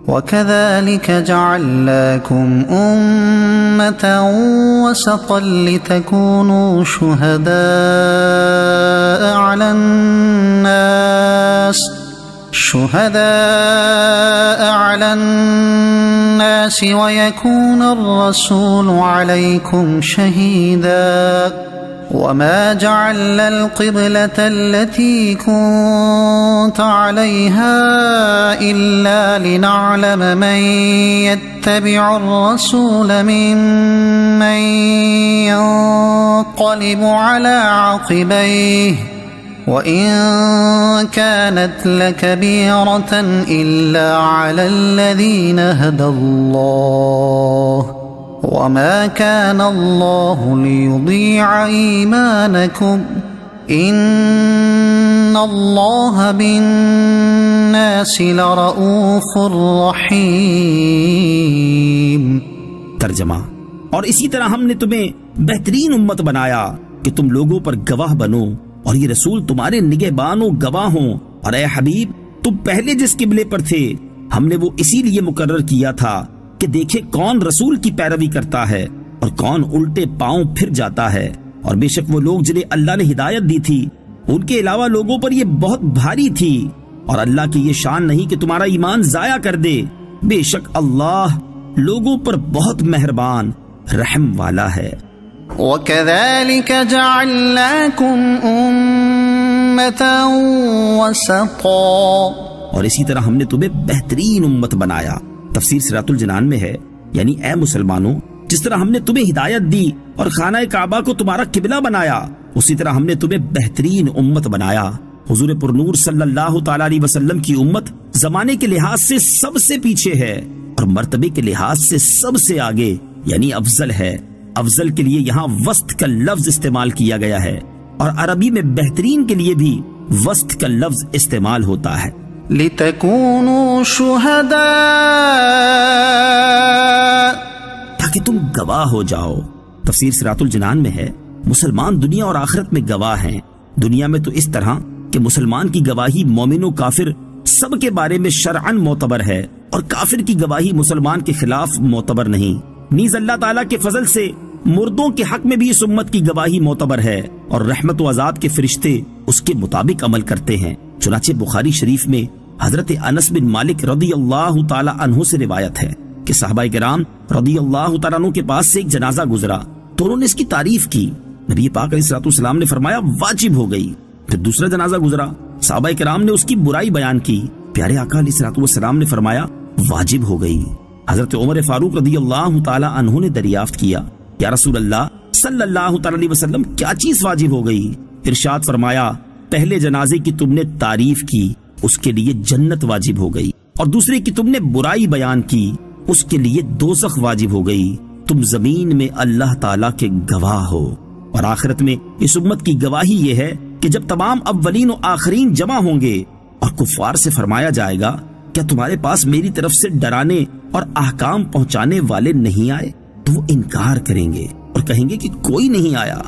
وَكَذَلِكَ جَعَلْنَاكُمْ أُمَّةً وَسَطًا لِتَكُونُوا شُهَدَاءَ عَلَى النَّاسِ وَيَكُونَ الرَّسُولُ عَلَيْكُمْ شَهِيدًا وَمَا جَعَلْنَا الْقِبْلَةَ الَّتِي كُنتَ عَلَيْهَا إِلَّا لِنَعْلَمَ مَن يَتَّبِعُ الرَّسُولَ مِمَّن يَنقَلِبُ عَلَى عَقِبَيْهِ وَإِن كَانَتْ لَكَبِيرَةً إِلَّا عَلَى الَّذِينَ هَدَى اللَّهُ وَمَا كَانَ اللَّهُ لِيُضِيعَ إِيمَانَكُمْ إِنَّ اللَّهَ بِالنَّاسِ لَرَءُوفٌ رَحِيمٌ۔ ترجمہ: اور اسی طرح ہم نے تمہیں بہترین امت بنایا کہ تم لوگوں پر گواہ بنو اور یہ رسول تمہارے نگہبان و گواہ ہوں، اور اے حبیب تم پہلے جس قبلے پر تھے ہم نے وہ اسی لیے مقرر کیا تھا کہ دیکھے کون رسول کی پیروی کرتا ہے اور کون الٹے پاؤں پھر جاتا ہے، اور بے شک وہ لوگ جنہیں اللہ نے ہدایت دی تھی ان کے علاوہ لوگوں پر یہ بہت بھاری تھی، اور اللہ کی یہ شان نہیں کہ تمہارا ایمان ضائع کر دے، بے شک اللہ لوگوں پر بہت مہربان رحم والا ہے۔ وَكَذَلِكَ جَعَلْنَاكُمْ أُمَّةً وَسَطًا، اور اسی طرح ہم نے تمہیں بہترین امت بنایا۔ تفسیر سراۃ الجنان میں ہے، یعنی اے مسلمانوں جس طرح ہم نے تمہیں ہدایت دی اور خانہ کعبہ کو تمہارا قبلہ بنایا اسی طرح ہم نے تمہیں بہترین امت بنایا۔ حضور پرنور صلی اللہ تعالی علیہ وسلم کی امت زمانے کے لحاظ سے سب سے پیچھے ہے اور مرتبے کے لحاظ سے سب سے آگے، یعنی افضل ہے۔ افضل کے لیے یہاں وسط کا لفظ استعمال کیا گیا ہے، اور عربی میں بہترین کے لیے بھی وسط کا لفظ استعمال ہوتا ہے۔ لِتَكُونُوا شُهَدَاءَ، تاکہ تم گواہ ہو جاؤ۔ تفسیر سراۃ الجنان میں ہے، مسلمان دنیا اور آخرت میں گواہ ہیں۔ دنیا میں تو اس طرح کہ مسلمان کی گواہی مومن و کافر سب کے بارے میں شرعاً معتبر ہے، اور کافر کی گواہی مسلمان کے خلاف معتبر نہیں۔ نیز اللہ تعالیٰ کے فضل سے مردوں کے حق میں بھی اس امت کی گواہی معتبر ہے، اور رحمت و عذاب کے فرشتے اس کے مطابق عمل کرتے ہیں۔ چنانچہ بخاری شریف میں حضرت انس بن مالک رضی اللہ تعالی عنہ سے روایت ہے کہ صحابہ کرام رضی اللہ تعالیٰ عنہ کے پاس سے ایک جنازہ گزرا تو انہوں نے اس کی تعریف کی۔ نبی پاک علیہ الصلوۃ والسلام نے فرمایا واجب ہو گئی۔ پھر دوسرا جنازہ گزرا، صحابہ کرام نے اس کی برائی بیان کی، پیارے آقا علیہ الصلوۃ والسلام نے فرمایا واجب ہو گئی۔ حضرت عمر فاروق رضی اللہ تعالی عنہ نے دریافت کیا، یا رسول اللہ صلی اللہ تعالی علیہ وسلم کیا چیز واجب ہو گئی؟ ارشاد فرمایا پہلے جنازے کی تم نے تعریف کی، اس کے لیے جنت واجب ہو گئی، اور دوسرے کی تم نے برائی بیان کی، اس کے لیے دوزخ واجب ہو گئی۔ تم زمین میں اللہ تعالیٰ کے گواہ ہو، اور آخرت میں اس امت کی گواہی یہ ہے کہ جب تمام اولین و آخرین جمع ہوں گے اور کفار سے فرمایا جائے گا کیا تمہارے پاس میری طرف سے ڈرانے اور احکام پہنچانے والے نہیں آئے؟ تو وہ انکار کریں گے اور کہیں گے کہ کوئی نہیں آیا۔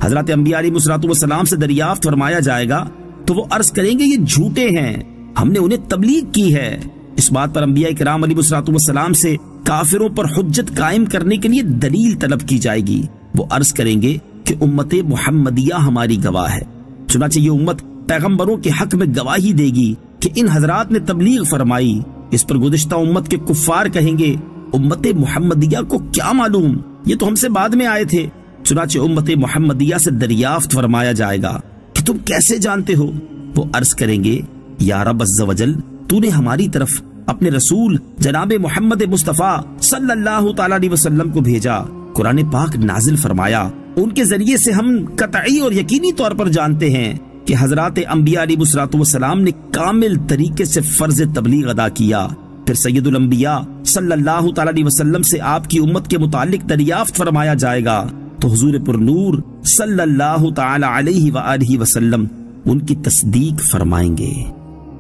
حضرت انبیاء علیہ الصلوۃ والسلام سے دریافت فرمایا جائے گا تو وہ عرض کریں گے یہ جھوٹے ہیں، ہم نے انہیں تبلیغ کی ہے۔ اس بات پر انبیاء کرام علیہ الصلوۃ والسلام سے کافروں پر حجت قائم کرنے کے لیے دلیل طلب کی جائے گی۔ وہ عرض کریں گے کہ امت محمدیہ ہماری گواہ ہے۔ چنانچہ یہ امت پیغمبروں کے حق میں گواہی دے گی کہ ان حضرات نے تبلیغ فرمائی۔ اس پر گزشتہ امت کے کفار کہیں گے امت محمدیہ کو کیا معلوم، یہ تو ہم سے بعد میں آئے تھے۔ چنانچہ امت محمدیہ سے دریافت فرمایا جائے گا کہ تم کیسے جانتے ہو؟ وہ عرض کریں گے یا رب عز و جل تو نے ہماری طرف اپنے رسول جناب محمد مصطفیٰ صلی اللہ تعالی علیہ وسلم کو بھیجا، قرآن پاک نازل فرمایا، ان کے ذریعے سے ہم قطعی اور یقینی طور پر جانتے ہیں کہ حضرات انبیاء علیہ الصلوۃ والسلام نے کامل طریقے سے فرض تبلیغ ادا کیا۔ پھر سید الانبیاء صلی اللہ تعالی علیہ وسلم سے آپ کی امت کے متعلق دریافت فرمایا جائے گا تو حضور پر نور صلی اللہ تعالی علیہ وآلہ وسلم ان کی تصدیق فرمائیں گے۔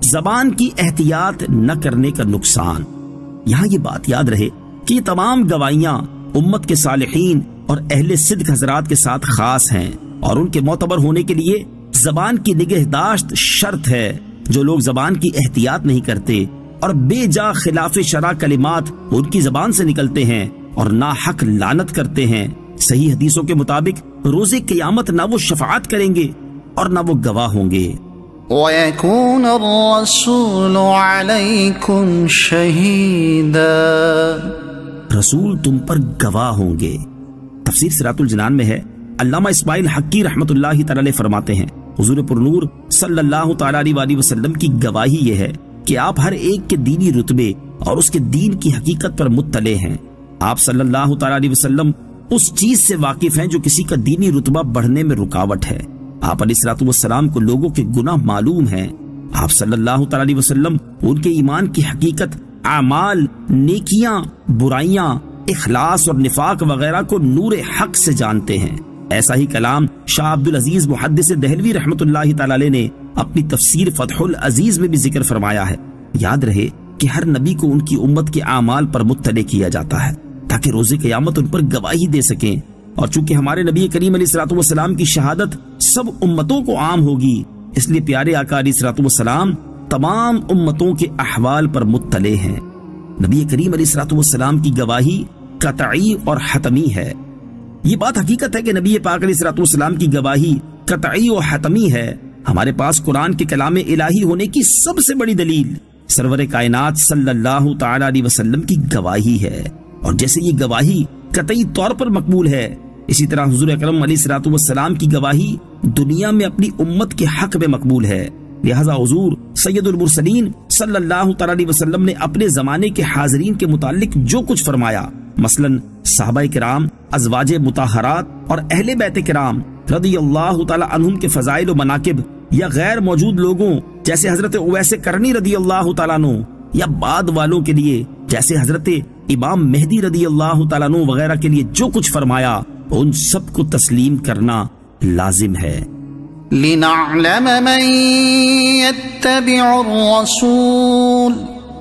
زبان کی احتیاط نہ کرنے کا نقصان۔ یہاں یہ بات یاد رہے کہ یہ تمام گواہیاں امت کے صالحین اور اہل صدق حضرات کے ساتھ خاص ہیں، اور ان کے معتبر ہونے کے لیے زبان کی نگہداشت شرط ہے۔ جو لوگ زبان کی احتیاط نہیں کرتے اور بے جا خلاف شرع کلمات ان کی زبان سے نکلتے ہیں اور ناحق لعنت کرتے ہیں، صحیح حدیثوں کے مطابق روز قیامت نہ وہ شفاعت کریں گے اور نہ وہ گواہ ہوں گے۔ وَيَكُونَ الرَّسُولُ عَلَيْكُمْ شَهِيدًا، رسول تم پر گواہ ہوں گے۔ تفسیر صراط الجنان میں ہے، علامہ اسماعیل حقی رحمت اللہ تعالی علیہ فرماتے ہیں، حضور پرنور صلی اللہ تعالی علیہ وسلم کی گواہی یہ ہے کہ آپ ہر ایک کے دینی رتبے اور اس کے دین کی حقیقت پر مطلع ہیں۔ آپ صلی اللہ تعالی علیہ وسلم اس چیز سے واقف ہیں جو کسی کا دینی رتبہ بڑھنے میں رکاوٹ ہے۔ آپ علیہ الصلوۃ والسلام کو لوگوں کے گناہ معلوم ہیں۔ آپ صلی اللہ تعالی علیہ وسلم ان کے ایمان کی حقیقت، اعمال، نیکیاں، برائیاں، اخلاص اور نفاق وغیرہ کو نور حق سے جانتے ہیں۔ ایسا ہی کلام شاہ عبد العزیز محدث دہلوی رحمت اللہ تعالی علیہ نے اپنی تفسیر فتح العزیز میں بھی ذکر فرمایا ہے۔ یاد رہے کہ ہر نبی کو ان کی امت کے اعمال پر مطلع کیا جاتا ہے تاکہ روز قیامت ان پر گواہی دے سکیں، اور چونکہ ہمارے نبی کریم علیہ الصلوۃ والسلام کی شہادت سب امتوں کو عام ہوگی، اس لیے پیارے آقا علیہ الصلوۃ والسلام تمام امتوں کے احوال پر مطلع ہیں۔ نبی کریم علیہ الصلوۃ والسلام کی گواہی قطعی اور حتمی ہے۔ یہ بات حقیقت ہے کہ نبی پاک علیہ الصلوۃ والسلام کی گواہی قطعی و حتمی ہے۔ ہمارے پاس قرآن کے کلام الہی ہونے کی سب سے بڑی دلیل سرور کائنات صلی اللہ تعالی علیہ وسلم کی گواہی ہے، اور جیسے یہ گواہی قطعی طور پر مقبول ہے، اسی طرح حضور اکرم علیہ الصلوۃ والسلام کی گواہی دنیا میں اپنی امت کے حق میں مقبول ہے۔ لہذا حضور سید المرسلین صلی اللہ تعالی علیہ وسلم نے اپنے زمانے کے حاضرین کے متعلق جو کچھ فرمایا، مثلا صحابہ کرام، ازواج مطہرات اور اہل بیت کرام رضی اللہ تعالی عنہم کے فضائل و مناقب، یا غیر موجود لوگوں جیسے حضرت اویس کرنی رضی اللہ تعالیٰ عنہ، یا بعد والوں کے لیے جیسے حضرت امام مہدی رضی اللہ تعالیٰ عنہ وغیرہ کے لیے جو کچھ فرمایا، ان سب کو تسلیم کرنا لازم ہے۔ لِنَعْلَمَ مَن يَتَّبِعُ الرَّسُولَ،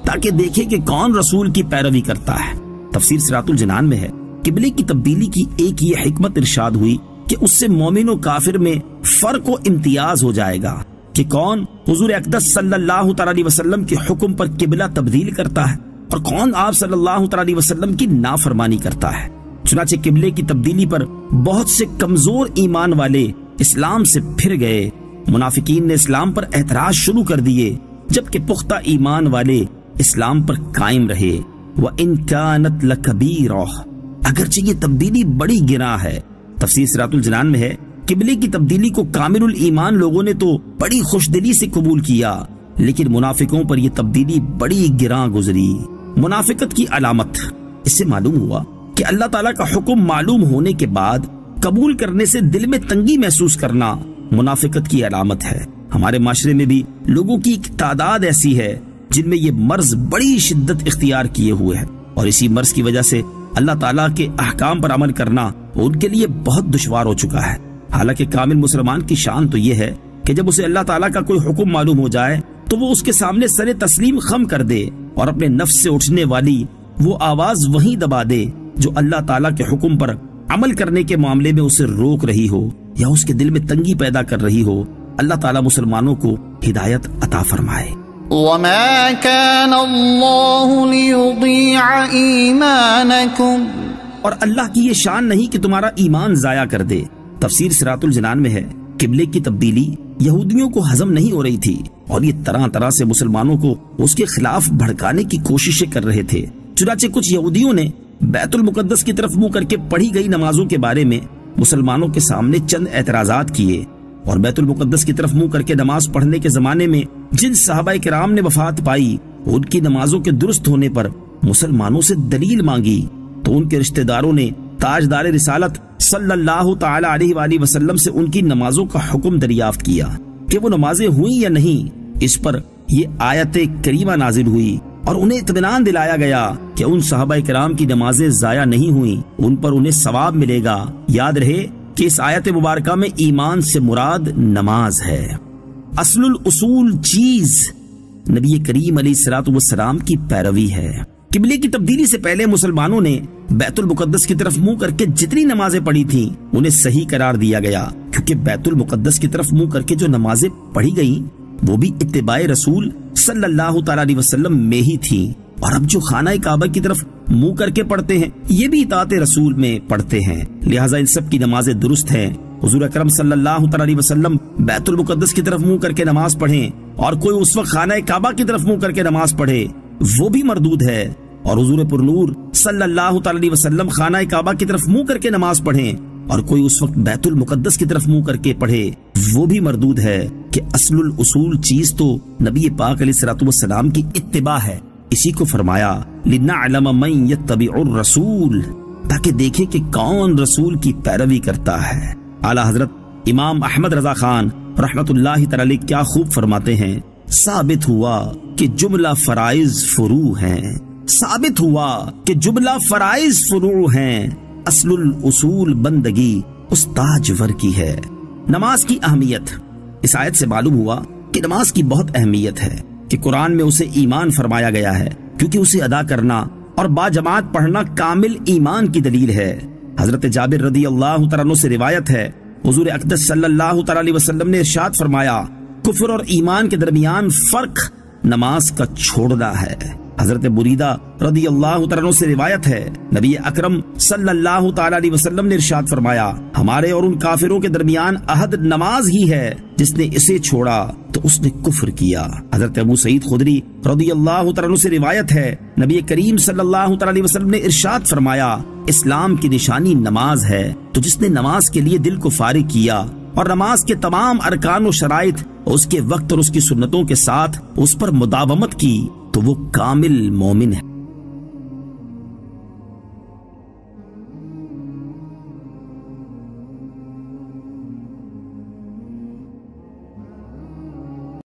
تاکہ دیکھے کہ کون رسول کی پیروی کرتا ہے۔ تفسیر صراط الجنان میں ہے، قبلے کی تبدیلی کی ایک یہ حکمت ارشاد ہوئی کہ اس سے مومن و کافر میں فرق و امتیاز ہو جائے گا کہ کون حضور اقدس صلی اللہ تعالی علیہ وسلم کے حکم پر قبلہ تبدیل کرتا ہے اور کون آپ صلی اللہ تعالی علیہ وسلم کی نافرمانی کرتا ہے۔ چنانچہ قبلے کی تبدیلی پر بہت سے کمزور ایمان والے اسلام سے پھر گئے، منافقین نے اسلام پر اعتراض شروع کر دیے، جبکہ پختہ ایمان والے اسلام پر قائم رہے۔ وَإِن كَانَتْ لَكَبِيرَةٌ، اگرچہ یہ تبدیلی بڑی گناہ ہے۔ تفسیر صراط الجنان میں ہے، قبلے کی تبدیلی کو کامل الایمان لوگوں نے تو بڑی خوش دلی سے قبول کیا، لیکن منافقوں پر یہ تبدیلی بڑی گراں گزری۔ منافقت کی علامت، اس سے معلوم ہوا کہ اللہ تعالیٰ کا حکم معلوم ہونے کے بعد قبول کرنے سے دل میں تنگی محسوس کرنا منافقت کی علامت ہے۔ ہمارے معاشرے میں بھی لوگوں کی ایک تعداد ایسی ہے جن میں یہ مرض بڑی شدت اختیار کیے ہوئے ہے، اور اسی مرض کی وجہ سے اللہ تعالیٰ کے احکام پر عمل کرنا ان کے لیے بہت دشوار ہو چکا ہے۔ حالانکہ کامل مسلمان کی شان تو یہ ہے کہ جب اسے اللہ تعالیٰ کا کوئی حکم معلوم ہو جائے تو وہ اس کے سامنے سر تسلیم خم کر دے اور اپنے نفس سے اٹھنے والی وہ آواز وہیں دبا دے جو اللہ تعالیٰ کے حکم پر عمل کرنے کے معاملے میں اسے روک رہی ہو یا اس کے دل میں تنگی پیدا کر رہی ہو۔ اللہ تعالیٰ مسلمانوں کو ہدایت عطا فرمائے۔ وَمَا كَانَ اللَّهُ لِيُضِيعَ إِيمَانَكُمْ، اور اللہ کی یہ شان نہیں کہ تمہارا ایمان ضائع کر دے۔ تفسیر صراط الجنان میں ہے، قبلے کی تبدیلی یہودیوں کو ہضم نہیں ہو رہی تھی اور یہ طرح طرح سے مسلمانوں کو اس کے خلاف بھڑکانے کی کوششیں کر رہے تھے۔ چنانچہ کچھ یہودیوں نے بیت المقدس کی طرف منہ کر کے پڑھی گئی نمازوں کے بارے میں مسلمانوں کے سامنے چند اعتراضات کیے، اور بیت المقدس کی طرف منہ کر کے نماز پڑھنے کے زمانے میں جن صحابہ کرام نے وفات پائی ان کی نمازوں کے درست ہونے پر مسلمانوں سے دلیل مانگی، تو ان کے رشتہ داروں نے تاجدار رسالت صلی اللہ تعالی علیہ وآلہ وسلم سے ان کی نمازوں کا حکم دریافت کیا کہ وہ نمازیں ہوئیں یا نہیں۔ اس پر یہ آیت کریمہ نازل ہوئی اور انہیں اطمینان دلایا گیا کہ ان صحابہ کرام کی نمازیں ضائع نہیں ہوئیں، ان پر انہیں ثواب ملے گا۔ یاد رہے کہ اس آیت مبارکہ میں ایمان سے مراد نماز ہے۔ اصل الاصول چیز نبی کریم علیہ الصلوۃ والسلام کی پیروی ہے۔ قبلے کی تبدیلی سے پہلے مسلمانوں نے بیت المقدس کی طرف منہ کر کے جتنی نمازیں پڑھی تھیں انہیں صحیح قرار دیا گیا، کیونکہ بیت المقدس کی طرف منہ کر کے جو نمازیں پڑھی گئیں وہ بھی اتباع رسول صلی اللہ تعالی علیہ وسلم میں ہی تھیں، اور اب جو خانہ کعبہ کی طرف منہ کر کے پڑھتے ہیں یہ بھی اطاعت رسول میں پڑھتے ہیں، لہٰذا ان سب کی نمازیں درست ہیں۔ حضور اکرم صلی اللہ تعالی علیہ وسلم بیت المقدس کی طرف منہ کر کے نماز پڑھیں اور کوئی اس وقت خانہ کعبہ کی طرف منہ کر کے نماز پڑھے وہ بھی مردود ہے، اور حضور پر نور صلی اللہ تعالی علیہ وسلم خانہ کعبہ کی طرف منہ کر کے نماز پڑھیں اور کوئی اس وقت بیت المقدس کی طرف منہ کر کے پڑھے وہ بھی مردود ہے، کہ اصل الاصول چیز تو نبی پاک علیہ الصلوۃ والسلام کی اتباع ہے۔ اسی کو فرمایا لنعلم من یتبع الرسول، تاکہ دیکھیں کہ کون رسول کی پیروی کرتا ہے۔ اعلیٰ حضرت امام احمد رضا خان رحمت اللہ تعالی کیا خوب فرماتے ہیں، ثابت ہوا کہ جملہ فرائض فروع ہیں، ثابت ہوا کہ جملہ فرائض فروع ہیں، اصل الاصول بندگی اس تاجور کی ہے۔ نماز کی اہمیت، اس آیت سے معلوم ہوا کہ نماز کی بہت اہمیت ہے، کہ قرآن میں اسے ایمان فرمایا گیا ہے، کیونکہ اسے ادا کرنا اور باجماعت پڑھنا کامل ایمان کی دلیل ہے۔ حضرت جابر رضی اللہ تعالیٰ عنہ سے روایت ہے، حضور اقدس صلی اللہ تعالی علیہ وسلم نے ارشاد فرمایا، کفر اور ایمان کے درمیان فرق نماز کا چھوڑنا ہے۔ حضرت بریدہ رضی اللہ تعالیٰ عنہ سے روایت ہے، نبی اکرم صلی اللہ تعالی علیہ وسلم نے ارشاد فرمایا، ہمارے اور ان کافروں کے درمیان عہد نماز ہی ہے، جس نے اسے چھوڑا تو اس نے کفر کیا۔ حضرت ابو سعید خدری رضی اللہ تعالیٰ عنہ سے روایت ہے، نبی کریم صلی اللہ تعالی علیہ وسلم نے ارشاد فرمایا، اسلام کی نشانی نماز ہے، تو جس نے نماز کے لیے دل کو فارغ کیا اور نماز کے تمام ارکان و شرائط اس کے وقت اور اس کی سنتوں کے ساتھ اس پر مداومت کی تو وہ کامل مومن ہے۔